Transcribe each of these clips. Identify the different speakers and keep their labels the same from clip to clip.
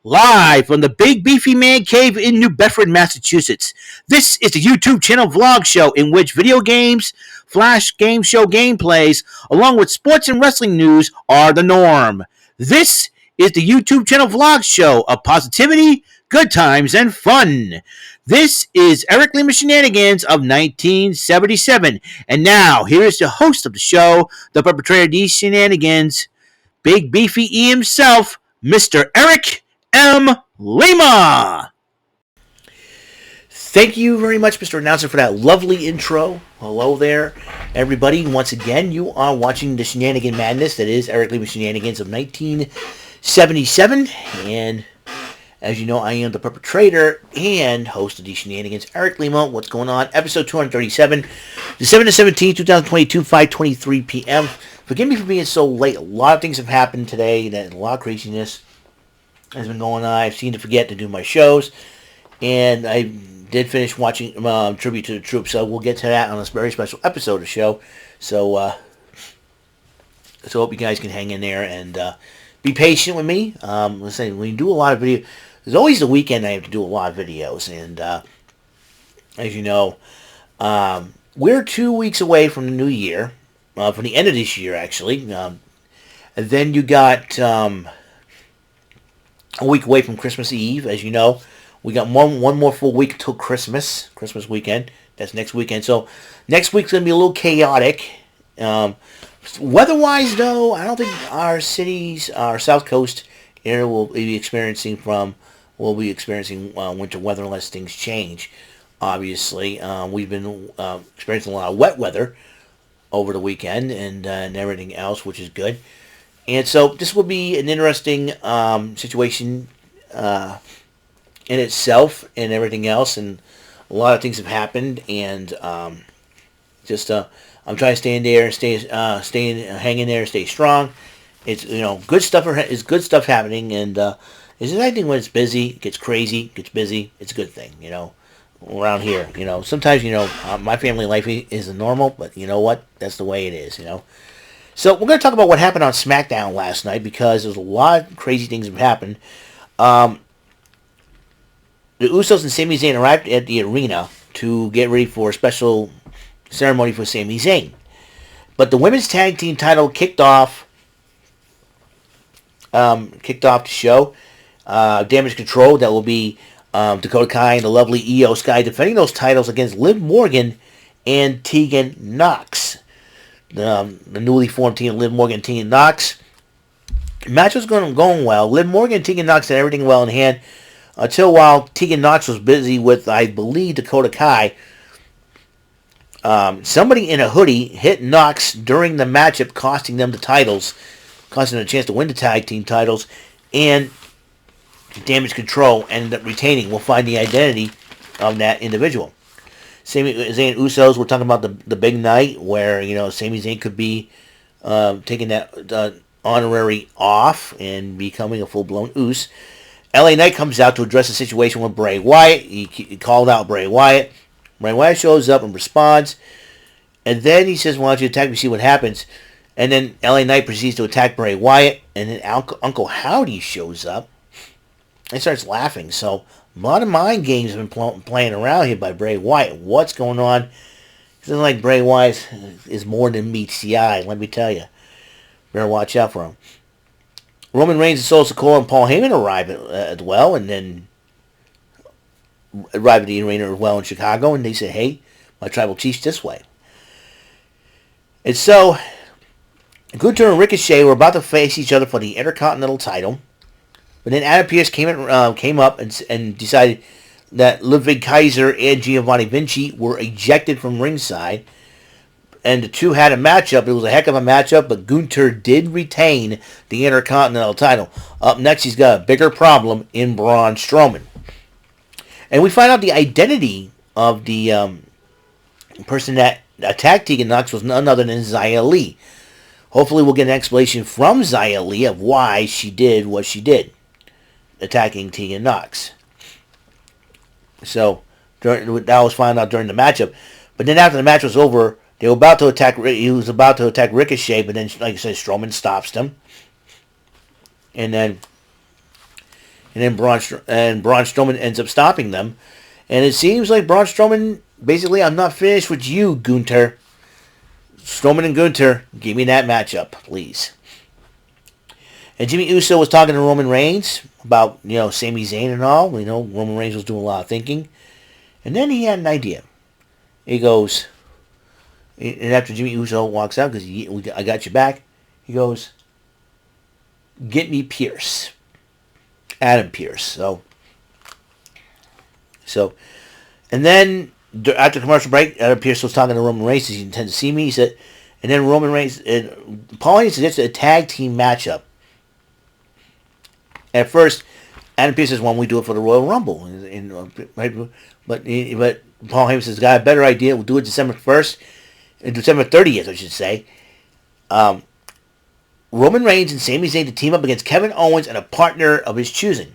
Speaker 1: Live from the Big Beefy Man Cave in New Bedford, Massachusetts. This is the YouTube channel vlog show in which video games, flash game show gameplays, along with sports and wrestling news are the norm. This is the YouTube channel vlog show of positivity, good times, and fun. This is Eric Lima Shenanigans of 1977. And now, here's the host of the show, the perpetrator of these shenanigans, Big Beefy E himself, Mr. Eric M. Lima. Thank you very much, Mr. Announcer, for that lovely intro. Hello there, everybody. Once again, you are watching the Shenanigan Madness that is Eric Lima Shenanigans of 1977. And as you know, I am the perpetrator and host of the Shenanigans, Eric Lima. What's going on? Episode 237, December 17, 2022, 5:23 p.m. Forgive me for being so late. A lot of things have happened today. A lot of craziness has been going on. I've seemed to forget to do my shows, and I did finish watching Tribute to the Troops, so we'll get to that on this very special episode of the show. So hope you guys can hang in there and be patient with me. Let's say when you do a lot of video, there's always the weekend I have to do a lot of videos, and as you know, we're 2 weeks away from the new year, from the end of this year actually, and then you got a week away from Christmas Eve. As you know, we got one more full week until Christmas weekend. That's next weekend. So next week's going to be a little chaotic. Weather-wise, though, I don't think our cities, our South Coast area will be experiencing winter weather unless things change. Obviously, we've been experiencing a lot of wet weather over the weekend and everything else, which is good. And so this will be an interesting situation in itself and everything else. And a lot of things have happened. And I'm trying to stay in there, hang in there, stay strong. It's, good stuff is good stuff happening. And it's anything when it's busy, it gets crazy, gets busy. It's a good thing, around here. Sometimes, my family life isn't normal, but you know what? That's the way it is, So we're going to talk about what happened on SmackDown last night, because there's a lot of crazy things that happened. The Usos and Sami Zayn arrived at the arena to get ready for a special ceremony for Sami Zayn. But the women's tag team title kicked off the show. Damage Control, that will be Dakota Kai and the lovely Io Sky defending those titles against Liv Morgan and Tegan Nox. The newly formed team, Liv Morgan and Tegan Nox. The match was going well. Liv Morgan and Tegan Nox had everything well in hand until while Tegan Nox was busy with, I believe, Dakota Kai. Somebody in a hoodie hit Nox during the matchup, costing them the titles, costing them a chance to win the tag team titles, and Damage Control ended up retaining. We'll find the identity of that individual. Sami Zayn Usos, we're talking about the big night where, Sami Zayn could be taking that honorary off and becoming a full-blown Us. LA Knight comes out to address the situation with Bray Wyatt. He called out Bray Wyatt. Bray Wyatt shows up and responds. And then he says, why don't you attack me, see what happens. And then LA Knight proceeds to attack Bray Wyatt. And then Uncle Howdy shows up and starts laughing. So a lot of mind games have been playing around here by Bray Wyatt. What's going on? It doesn't like Bray Wyatt is more than meets the eye, let me tell you. Better watch out for him. Roman Reigns and Solo Sikoa and Paul Heyman arrive as well, and then arrive at the arena as well in Chicago, and they say, hey, my tribal chief's this way. And so, Gunther and Ricochet were about to face each other for the Intercontinental title. But then Adam Pearce came up and decided that Ludwig Kaiser and Giovanni Vinci were ejected from ringside. And the two had a matchup. It was a heck of a matchup, but Gunther did retain the Intercontinental title. Up next, he's got a bigger problem in Braun Strowman. And we find out the identity of the person that attacked Tegan Nox was none other than Xia Li. Hopefully we'll get an explanation from Xia Li of why she did what she did, attacking Tegan Nox. So that was found out during the matchup. But then after the match was over, he was about to attack Ricochet, but then, like I said, Strowman stops him. And then and then Braun Strowman ends up stopping them. And it seems like Braun Strowman, basically, I'm not finished with you, Gunther. Strowman and Gunther, give me that matchup, please. And Jimmy Uso was talking to Roman Reigns about, Sami Zayn and all. Roman Reigns was doing a lot of thinking. And then he had an idea. He goes, and after Jimmy Uso walks out, because I got your back, he goes, get me Pierce. Adam Pierce. So, and then after commercial break, Adam Pierce was talking to Roman Reigns. He intends to see me. He said, and then Roman Reigns, Paul Heyman suggested a tag team matchup. At first, Adam Pierce says, "Why don't we do it for the Royal Rumble?" But Paul Heyman says, "Got a better idea. We'll do it December 1st, December 30th, I should say." Roman Reigns and Sami Zayn to team up against Kevin Owens and a partner of his choosing.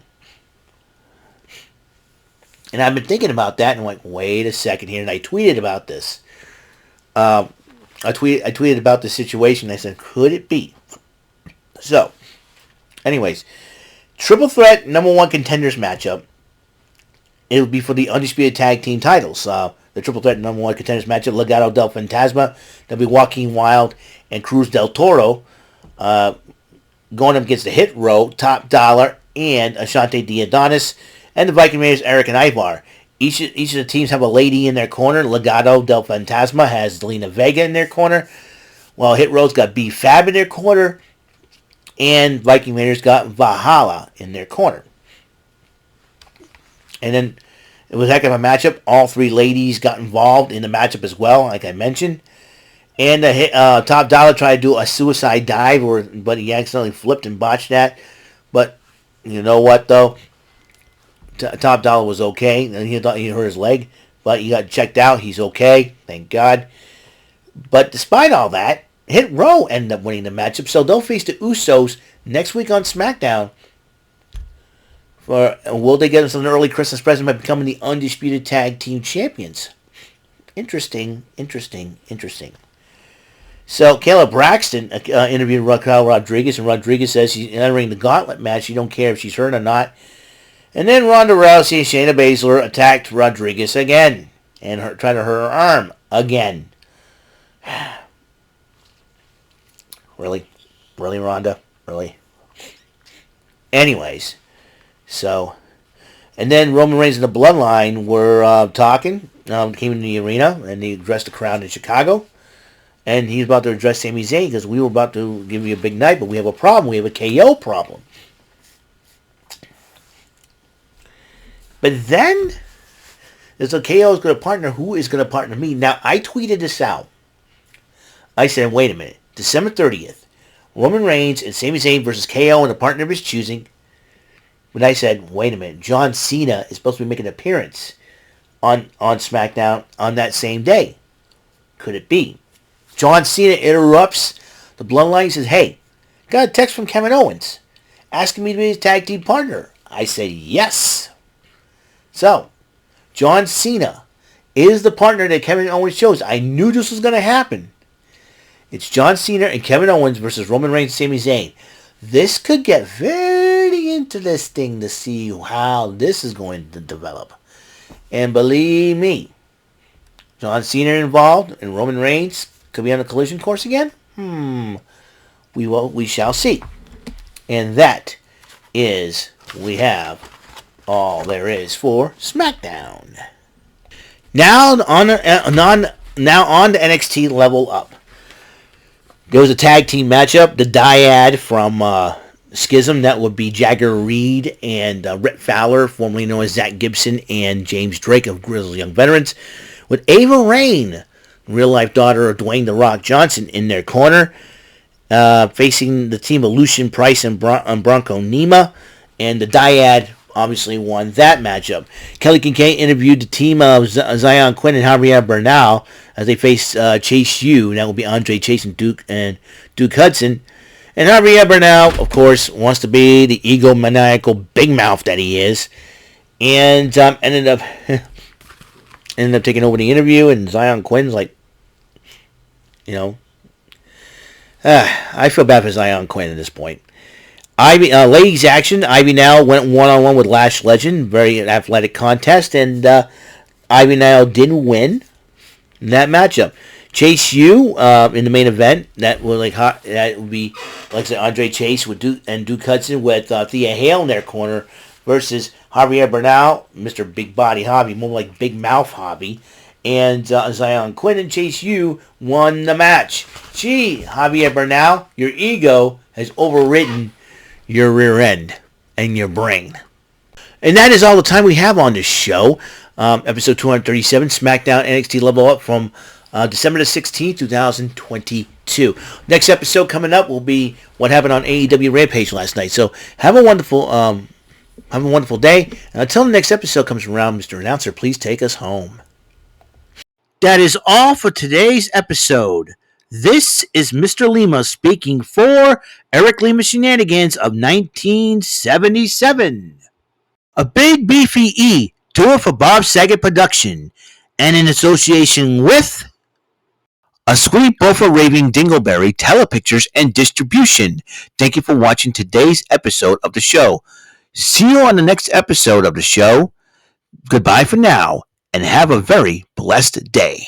Speaker 1: And I've been thinking about that, and I'm like, wait a second here. And I tweeted about this. I tweeted about this situation. I said, could it be? So, anyways, triple threat number 1 contenders matchup. It will be for the undisputed tag team titles. The triple threat number 1 contenders matchup: Legado del Fantasma, that'll be Joaquin Wilde and Cruz del Toro, going up against the Hit Row, Top Dollar, and Ashante the Adonis, and the Viking Raiders, Eric and Ivar. Each of the teams have a lady in their corner. Legado del Fantasma has Zelina Vega in their corner, while Hit Row's got B Fab in their corner, and Viking Raiders got Valhalla in their corner. And then it was a heck of a matchup. All 3 ladies got involved in the matchup as well, like I mentioned. And the Top Dollar tried to do a suicide dive, but he accidentally flipped and botched that. But you know what, though? Top Dollar was okay. And he thought he hurt his leg, but he got checked out. He's okay, thank God. But despite all that, Hit Row ended up winning the matchup, so they'll face the Usos next week on SmackDown. Will they get us an early Christmas present by becoming the undisputed tag team champions? Interesting. So, Kayla Braxton interviewed Raquel Rodriguez, and Rodriguez says she's entering the gauntlet match. She don't care if she's hurt or not. And then Ronda Rousey and Shayna Baszler attacked Rodriguez again and tried to hurt her arm again. Really, Ronda? Really? Anyways, so, and then Roman Reigns and the Bloodline were talking, came in the arena, and they addressed the crowd in Chicago. And he's about to address Sami Zayn because we were about to give you a big night, but we have a problem. We have a KO problem. But then, there's a KO is going to partner. Who is going to partner me? Now, I tweeted this out. I said, wait a minute. December 30th, Roman Reigns and Sami Zayn versus KO and a partner of his choosing. But I said, wait a minute. John Cena is supposed to be making an appearance on SmackDown on that same day. Could it be? John Cena interrupts the Bloodline and says, hey, got a text from Kevin Owens asking me to be his tag team partner. I said, yes. So, John Cena is the partner that Kevin Owens chose. I knew this was going to happen. It's John Cena and Kevin Owens versus Roman Reigns and Sami Zayn. This could get very interesting to see how this is going to develop. And believe me, John Cena involved and Roman Reigns could be on a collision course again? We shall see. And that is, we have all there is for SmackDown. Now on to NXT Level Up. There was a tag team matchup. The Dyad from Schism, that would be Jagger Reed and Rhett Fowler, formerly known as Zach Gibson, and James Drake of Grizzled Young Veterans, with Ava Raine, real-life daughter of Dwayne "The Rock" Johnson, in their corner, facing the team of Lucien, Price, and Bronco Nima, and the Dyad obviously won that matchup. Kelly Kincaid interviewed the team of Xyon, Quinn, and Javier Bernal as they face Chase U, and that will be Andre Chase and Duke Hudson. And Javier Bernal, of course, wants to be the egomaniacal big mouth that he is, and ended up taking over the interview. And Xyon Quinn's like, I feel bad for Xyon Quinn at this point. Ivy, ladies action. Ivy Nile went one-on-one with Lash Legend. Very athletic contest, and Ivy Nile didn't win in that matchup. Chase U in the main event. That would be like I said, Andre Chase with Duke Hudson with Thea Hale in their corner versus Javier Bernal, Mr. Big Body Hobby, more like Big Mouth Hobby, and Xyon. Quinn and Chase U won the match. Gee, Javier Bernal, your ego has overridden your rear end and your brain. And that is all the time we have on this show. Episode 237, SmackDown NXT Level Up from December the 16th, 2022. Next episode coming up will be what happened on AEW Rampage last night. So have a wonderful day. And until the next episode comes around, Mr. Announcer, please take us home. That is all for today's episode. This is Mr. Lima speaking for Eric Lima Shenanigans of 1977. A big beefy E, do it for Bob Saget Production, and in association with a sweet Bofa Raving Dingleberry Telepictures and Distribution. Thank you for watching today's episode of the show. See you on the next episode of the show. Goodbye for now, and have a very blessed day.